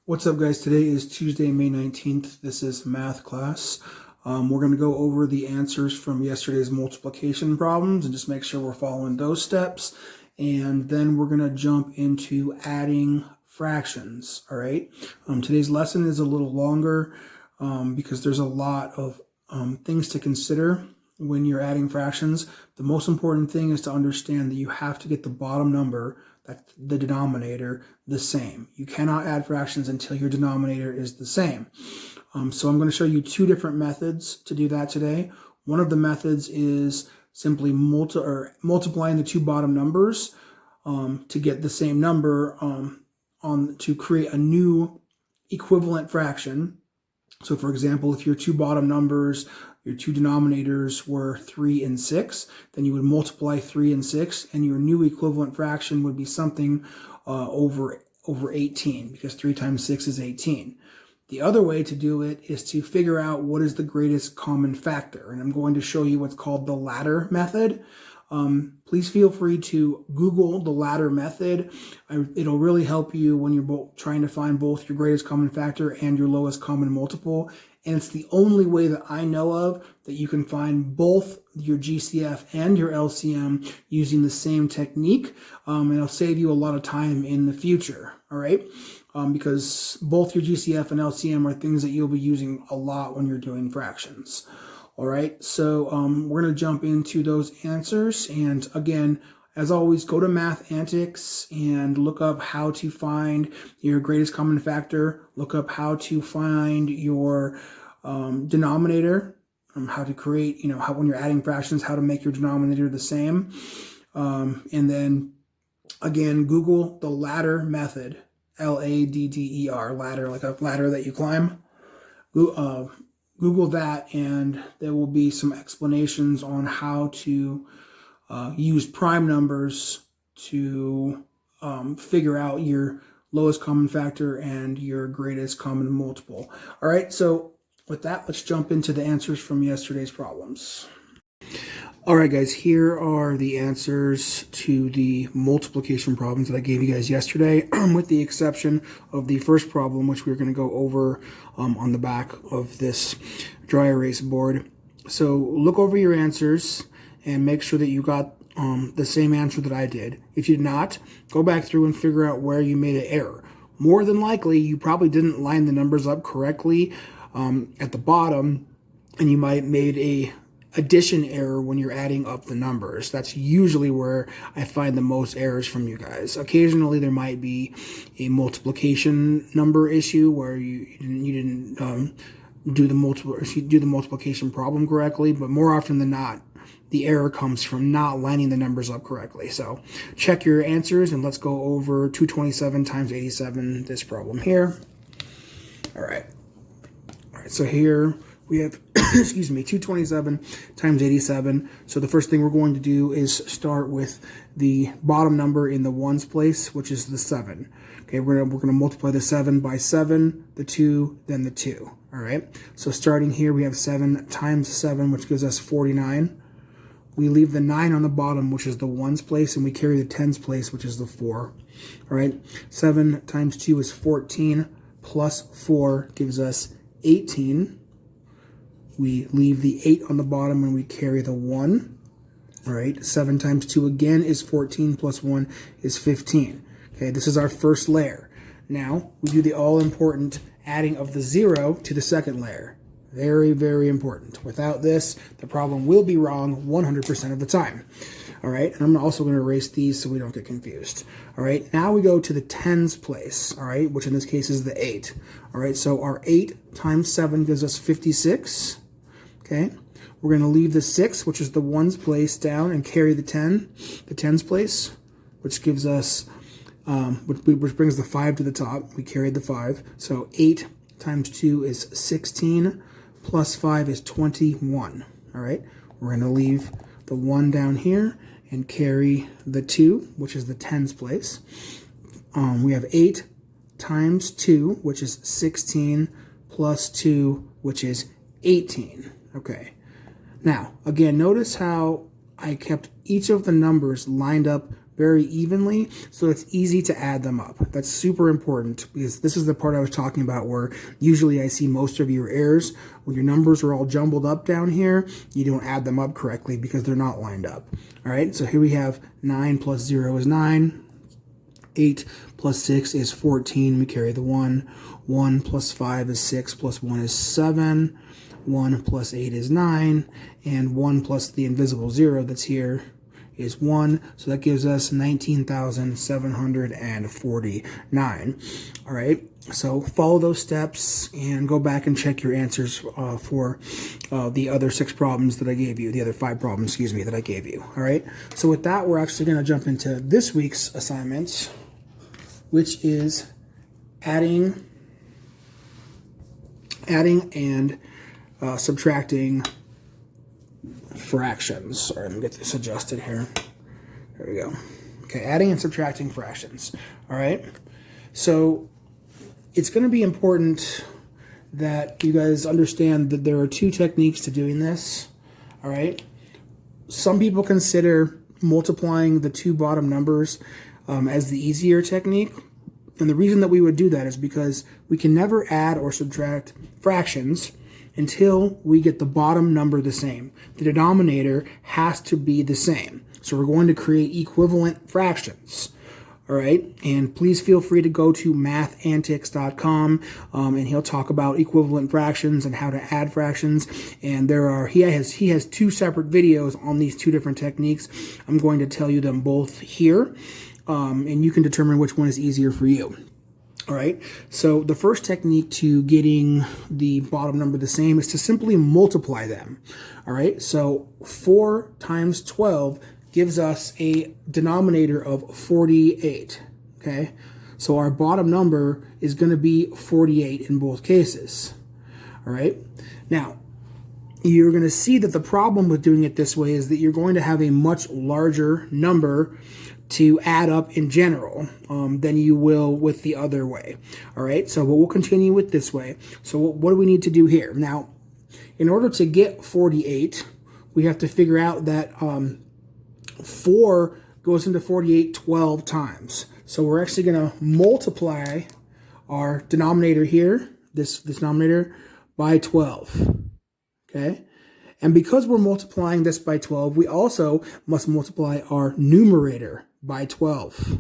What's up, guys? Today is Tuesday, May 19th. This is math class. We're going to go over the answers from yesterday's multiplication problems and just make sure we're following those steps. And then we're going to jump into adding fractions, all right? Today's lesson is a little longer because there's a lot of things to consider when you're adding fractions. The most important thing is to understand that you have to get the bottom number, that's the denominator, the same. You cannot add fractions until your denominator is the same. So I'm going to show you two different methods to do that today. One of the methods is simply multiplying the two bottom numbers to get the same number to create a new equivalent fraction. So for example, if your two bottom numbers, your two denominators were 3 and 6, then you would multiply 3 and 6, and your new equivalent fraction would be something over 18, because 3 times 6 is 18. The other way to do it is to figure out what is the greatest common factor, and I'm going to show you what's called the ladder method. Please feel free to Google the ladder method. It'll really help you when you're trying to find both your greatest common factor and your lowest common multiple. And it's the only way that I know of that you can find both your GCF and your LCM using the same technique. And it'll save you a lot of time in the future, all right? Because both your GCF and LCM are things that you'll be using a lot when you're doing fractions. All right, so we're going to jump into those answers. And again, as always, go to Math Antics and look up how to find your greatest common factor. Look up how to find your denominator, how to create, how when you're adding fractions, how to make your denominator the same. And then, again, Google the ladder method, L-A-D-D-E-R, ladder, like a ladder that you climb. Google that, and there will be some explanations on how to use prime numbers to figure out your lowest common factor and your greatest common multiple. All right, so with that, let's jump into the answers from yesterday's problems. All right, guys, here are the answers to the multiplication problems that I gave you guys yesterday, with the exception of the first problem, which we're going to go over on the back of this dry erase board. So look over your answers and make sure that you got the same answer that I did. If you did not, go back through and figure out where you made an error. More than likely, you probably didn't line the numbers up correctly at the bottom, and you might have made a addition error when you're adding up the numbers. That's usually where I find the most errors from you guys. Occasionally there might be a multiplication number issue where you didn't do the multiplication problem correctly, but more often than not, the error comes from not lining the numbers up correctly. So check your answers, and let's go over 227 times 87, this problem here. All right, so here we have, excuse me, 227 times 87. So the first thing we're going to do is start with the bottom number in the ones place, which is the 7. Okay, we're gonna multiply the 7 by 7, the 2, then the 2. All right, so starting here, we have 7 times 7, which gives us 49. We leave the 9 on the bottom, which is the ones place, and we carry the tens place, which is the 4. All right, 7 times 2 is 14, plus 4 gives us 18. We leave the 8 on the bottom and we carry the 1. All right, 7 times 2 again is 14, plus 1 is 15. Okay, this is our first layer. Now, we do the all-important adding of the 0 to the second layer. Very, very important. Without this, the problem will be wrong 100% of the time. All right, and I'm also going to erase these so we don't get confused. All right, now we go to the tens place, all right, which in this case is the 8. All right, so our 8 times 7 gives us 56. Okay, we're going to leave the 6, which is the ones place, down and carry the tens place, which gives us, which brings the 5 to the top. We carried the 5. So 8 times 2 is 16, plus 5 is 21. All right, we're going to leave the 1 down here and carry the 2, which is the tens place. We have 8 times 2, which is 16, plus 2, which is 18. Okay, now, again, notice how I kept each of the numbers lined up very evenly, so it's easy to add them up. That's super important because this is the part I was talking about where usually I see most of your errors. When your numbers are all jumbled up down here, you don't add them up correctly because they're not lined up. All right, so here we have 9 plus 0 is 9. 8 plus 6 is 14. We carry the 1. 1 plus 5 is 6 plus 1 is 7. 1 plus 8 is 9. And 1 plus the invisible 0 that's here is 1. So that gives us 19,749. All right. So follow those steps and go back and check your answers for the other 6 problems that I gave you, the other 5 problems, excuse me, that I gave you. All right. So with that, we're actually going to jump into this week's assignments, which is adding and subtracting fractions. Sorry, let me get this adjusted here. There we go. Okay, adding and subtracting fractions. All right. So it's going to be important that you guys understand that there are 2 techniques to doing this. All right. Some people consider multiplying the 2 bottom numbers as the easier technique. And the reason that we would do that is because we can never add or subtract fractions until we get the bottom number the same. The denominator has to be the same. So we're going to create equivalent fractions. All right, and please feel free to go to mathantics.com and he'll talk about equivalent fractions and how to add fractions. And he has 2 separate videos on these 2 different techniques. I'm going to tell you them both here, and you can determine which one is easier for you. All right, so the first technique to getting the bottom number the same is to simply multiply them. All right, so 4 times 12 gives us a denominator of 48, okay? So our bottom number is going to be 48 in both cases, all right? Now, you're going to see that the problem with doing it this way is that you're going to have a much larger number to add up in general than you will with the other way, all right? So we'll continue with this way. So what do we need to do here? Now, in order to get 48, we have to figure out that 4 goes into 48 12 times. So we're actually going to multiply our denominator here, this denominator, by 12. Okay? And because we're multiplying this by 12, we also must multiply our numerator by 12.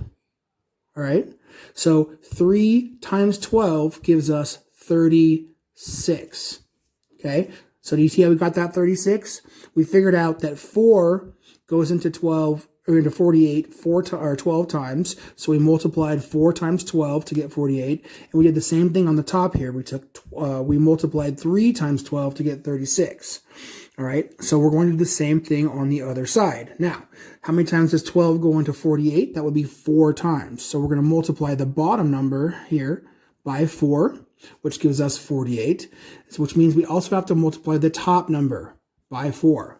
All right? So 3 times 12 gives us 36. Okay? So do you see how we got that 36? We figured out that 4 goes into 12 or into 48 12 times. So we multiplied 4 times 12 to get 48, and we did the same thing on the top here. We multiplied 3 times 12 to get 36. All right, so we're going to do the same thing on the other side. Now, how many times does 12 go into 48? That would be 4 times. So we're going to multiply the bottom number here by 4, which gives us 48, which means we also have to multiply the top number by 4.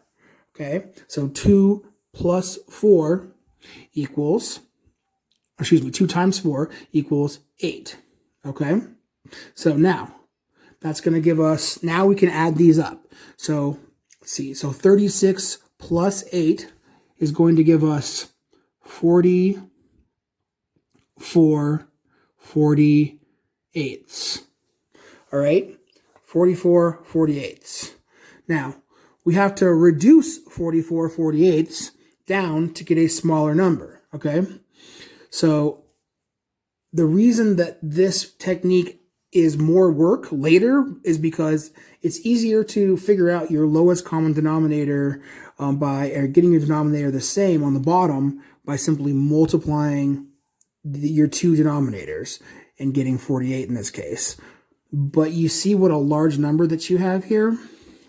Okay, so 2 plus 4 equals, 2 times 4 equals 8. Okay, so now that's going to give us, now we can add these up. So let's see, so 36 plus 8 is going to give us 44 48ths. All right, 44 48ths. Now, we have to reduce 44 48ths down to get a smaller number, okay? So the reason that this technique is more work later is because it's easier to figure out your lowest common denominator by getting your denominator the same on the bottom by simply multiplying your 2 denominators and getting 48 in this case. But you see what a large number that you have here?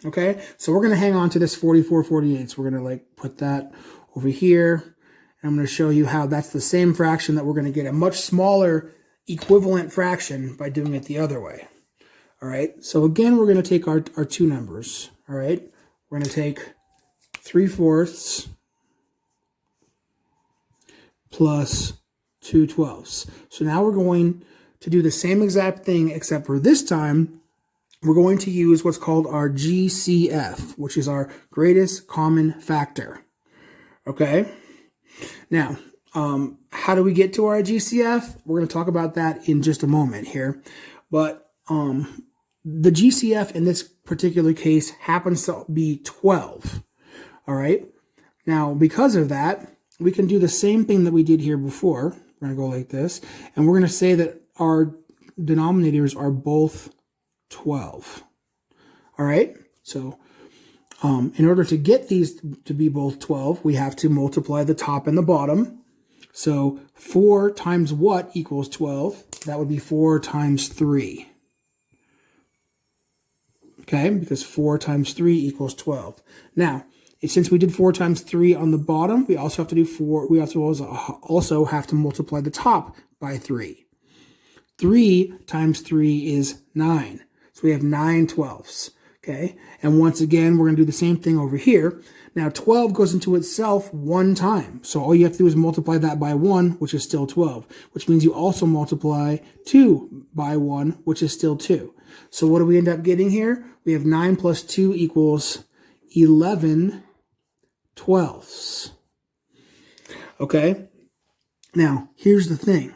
Okay, so we're going to hang on to this 44 48. We're going to put that over here. And I'm going to show you how that's the same fraction that we're going to get a much smaller equivalent fraction by doing it the other way. All right, so again, we're going to take our 2 numbers. All right, we're going to take 3/4 plus 2/12. So now we're going to do the same exact thing, except for this time, we're going to use what's called our GCF, which is our greatest common factor. Okay? Now, how do we get to our GCF? We're going to talk about that in just a moment here. But the GCF in this particular case happens to be 12. All right. Now, because of that, we can do the same thing that we did here before. We're going to go like this. And we're going to say that our denominators are both 12. All right. So in order to get these to be both 12, we have to multiply the top and the bottom. So 4 times what equals 12? That would be 4 times 3. Okay, because 4 times 3 equals 12. Now, since we did 4 times 3 on the bottom, we also have to do 4. We also have to multiply the top by 3. 3 times 3 is 9. So we have 9 twelfths. Okay, and once again, we're going to do the same thing over here. Now, 12 goes into itself one time. So all you have to do is multiply that by 1, which is still 12, which means you also multiply 2 by 1, which is still 2. So what do we end up getting here? We have 9 plus 2 equals 11 twelfths. Okay, now here's the thing.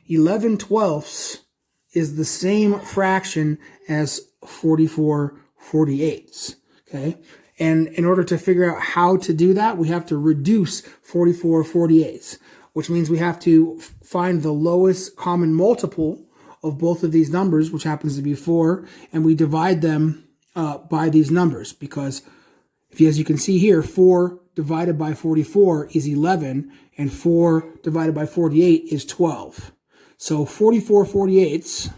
11 twelfths is the same fraction as 44 48ths. Okay, and in order to figure out how to do that, we have to reduce 44 48ths, which means we have to find the lowest common multiple of both of these numbers, which happens to be 4, and we divide them by these numbers, because as you can see here, 4 divided by 44 is 11, and 4 divided by 48 is 12. So 44 48ths,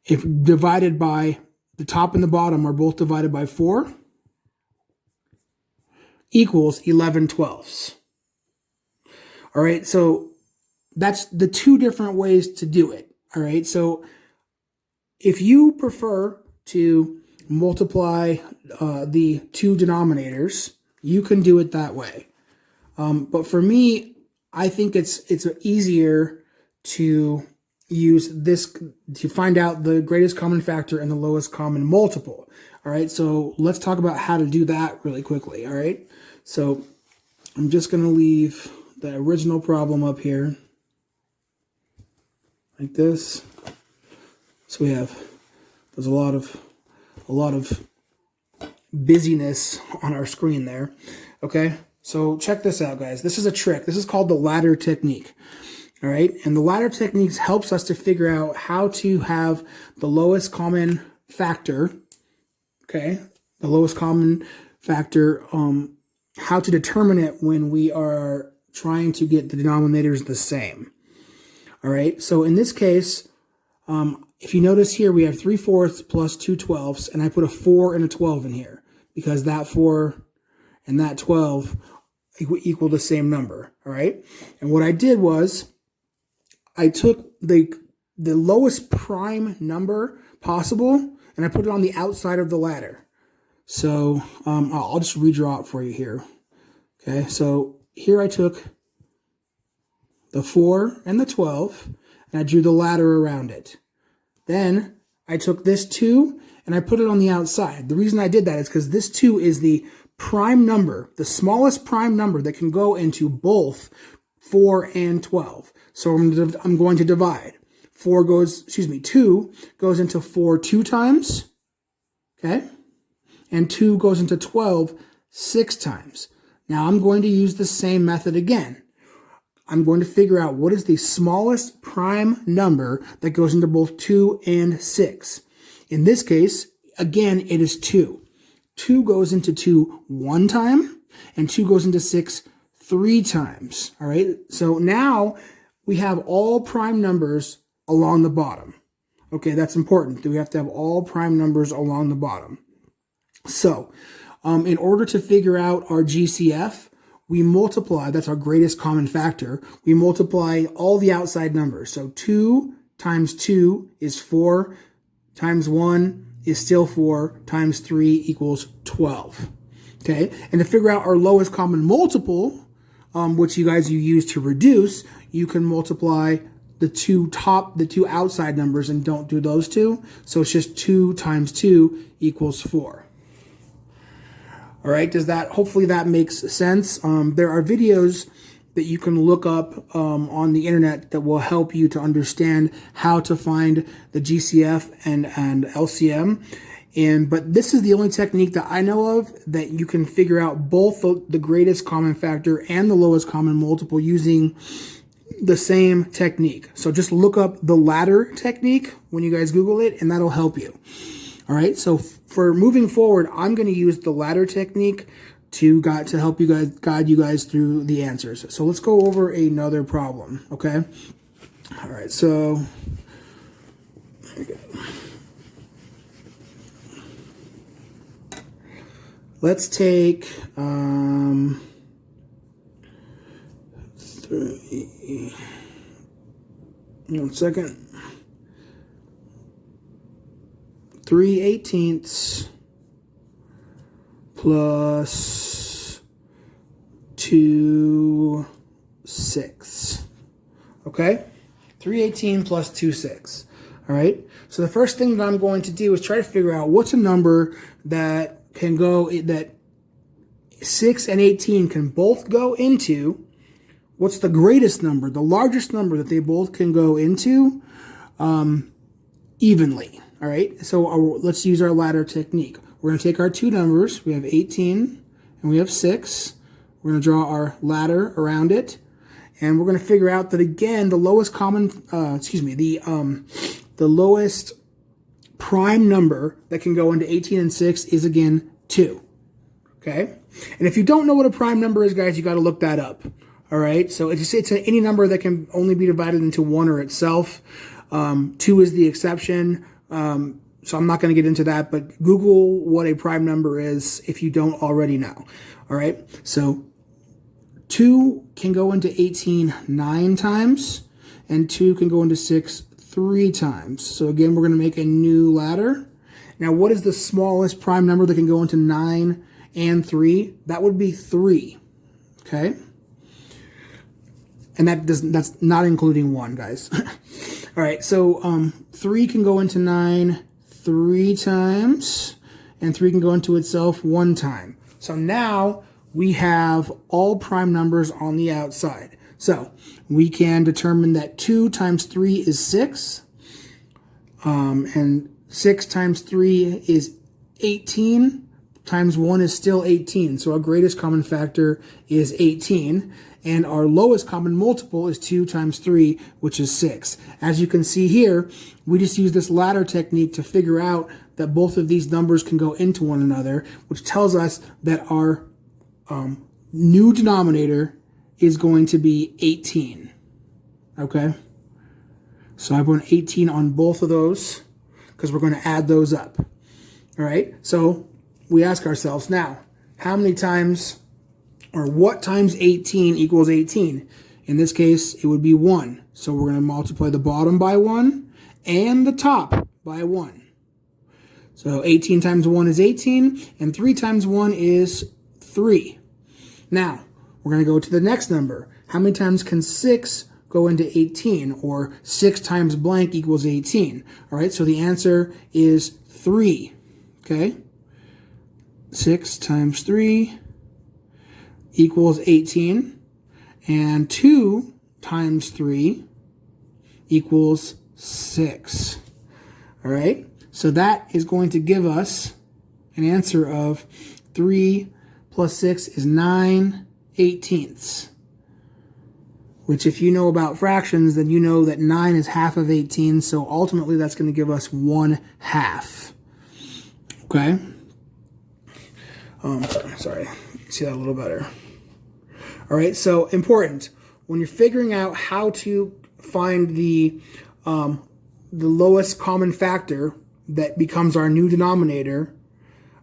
if divided by the top and the bottom are both divided by 4, equals 11 twelfths. All right, so that's the two different ways to do it. All right, so if you prefer to multiply the two denominators, you can do it that way. But for me, I think it's easier to use this to find out the greatest common factor and the lowest common multiple. All right, so let's talk about how to do that really quickly. All right, so I'm just going to leave the original problem up here like this. So there's a lot of busyness on our screen there. Okay, so check this out, guys. This is a trick. This is called the ladder technique. All right, and the ladder technique helps us to figure out how to have the lowest common factor. Okay, the lowest common factor. How to determine it when we are trying to get the denominators the same. All right, so in this case, if you notice here, we have 3/4 plus 2 twelfths, and I put a 4 and a 12 in here because that 4 and that 12 equal the same number. All right, and what I did was I took the lowest prime number possible and I put it on the outside of the ladder. So I'll just redraw it for you here. Okay, so here I took the 4 and the 12 and I drew the ladder around it. Then I took this 2 and I put it on the outside. The reason I did that is because this 2 is the prime number, the smallest prime number that can go into both 4 and 12. So I'm going to divide. 2 goes into 4 2 times, okay? And 2 goes into 12 6 times. Now I'm going to use the same method again. I'm going to figure out what is the smallest prime number that goes into both 2 and 6. In this case, again, it is 2. 2 goes into 2 1 time, and 2 goes into 6 3 times. All right, so now we have all prime numbers along the bottom. Okay, that's important. We have to have all prime numbers along the bottom. So in order to figure out our GCF, we multiply, that's our greatest common factor, we multiply all the outside numbers. So 2 times 2 is 4, times 1 is still 4, times 3 equals 12. Okay, and to figure out our lowest common multiple, which you use to reduce, you can multiply the two outside numbers and don't do those two. So it's just 2 times 2 equals 4. All right, hopefully that makes sense. There are videos that you can look up on the internet that will help you to understand how to find the GCF and LCM. But this is the only technique that I know of that you can figure out both the greatest common factor and the lowest common multiple using the same technique. So just look up the ladder technique when you guys Google it, and that'll help you. All right, so for moving forward, I'm going to use the ladder technique to help you guys, guide you guys through the answers. So let's go over another problem, okay? All right, so there we go. Let's take 3 3/18 plus 2/6. Okay? 3/18 plus 2/6. All right? So the first thing that I'm going to do is try to figure out what's a number that can go, that 6 and 18 can both go into. What's the greatest number, the largest number that they both can go into evenly. All right, so let's use our ladder technique. We're going to take our two numbers. We have 18 and we have 6. We're going to draw our ladder around it, and we're going to figure out that, again, the lowest common, the lowest prime number that can go into 18 and 6 is, again, 2. Okay, and if you don't know what a prime number is, guys, you got to look that up. All right, so it's any number that can only be divided into 1 or itself. 2 is the exception. So I'm not going to get into that, but Google what a prime number is if you don't already know. All right, so 2 can go into 18 9 times, and 2 can go into 6 3 times. So again, we're going to make a new ladder. Now, what is the smallest prime number that can go into 9 and 3? That would be 3. Okay, and that's not including 1, guys. All right, so 3 can go into 9 3 times, and 3 can go into itself 1 time. So now we have all prime numbers on the outside. So we can determine that 2 times 3 is 6, and 6 times 3 is 18, times 1 is still 18. So our greatest common factor is 18. And our lowest common multiple is 2 times 3, which is 6. As you can see here, we just use this ladder technique to figure out that both of these numbers can go into one another, which tells us that our new denominator is going to be 18. Okay? So I put 18 on both of those because we're going to add those up. All right? So we ask ourselves now, how many times, or what times 18 equals 18? In this case, it would be 1. So we're going to multiply the bottom by 1 and the top by 1. So 18 times 1 is 18, and 3 times 1 is 3. Now, we're going to go to the next number. How many times can 6 go into 18? Or 6 times blank equals 18. All right, so the answer is 3. Okay? 6 times 3 equals 18, and 2 times 3 equals 6. All right, so that is going to give us an answer of 3 plus 6 is 9/18, which, if you know about fractions, then you know that 9 is half of 18, so ultimately that's going to give us 1/2. Okay? Sorry, see that a little better. All right, so important. When you're figuring out how to find the lowest common factor that becomes our new denominator,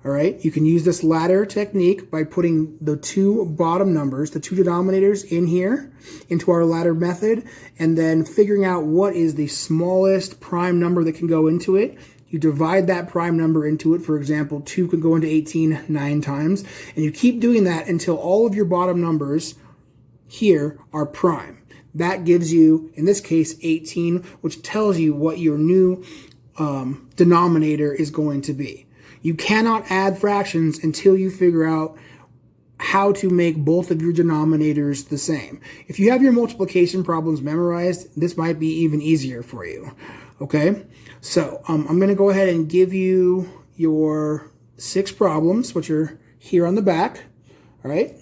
all right, you can use this ladder technique by putting the two bottom numbers, the two denominators, in here into our ladder method, and then figuring out what is the smallest prime number that can go into it. You divide that prime number into it. For example, 2 can go into 18 9 times. And you keep doing that until all of your bottom numbers here are prime. That gives you, in this case, 18, which tells you what your new denominator is going to be. You cannot add fractions until you figure out how to make both of your denominators the same. If you have your multiplication problems memorized, this might be even easier for you. Okay, so I'm going to go ahead and give you your 6 problems, which are here on the back. All right,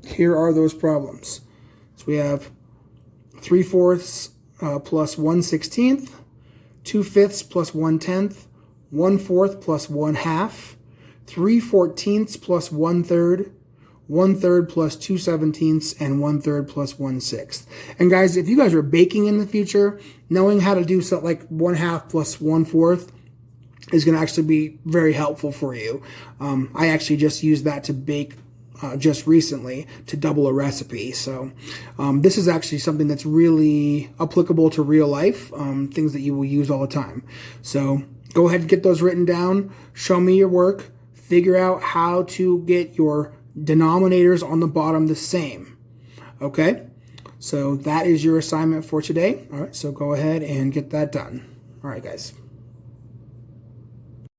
here are those problems. So we have 3/4 plus 1/16, 2/5 plus 1/10, 1/4 plus 1/2, 3/14 plus 1/3, 1/3 plus 2/17, and 1/3 plus 1/6. And guys, if you guys are baking in the future, knowing how to do something like 1/2 plus 1/4 is going to actually be very helpful for you. I actually just used that to bake just recently to double a recipe. So this is actually something that's really applicable to real life, things that you will use all the time. So go ahead and get those written down. Show me your work. Figure out how to get your denominators on the bottom the same. Okay? So that is your assignment for today. All right, so go ahead and get that done. All right, guys.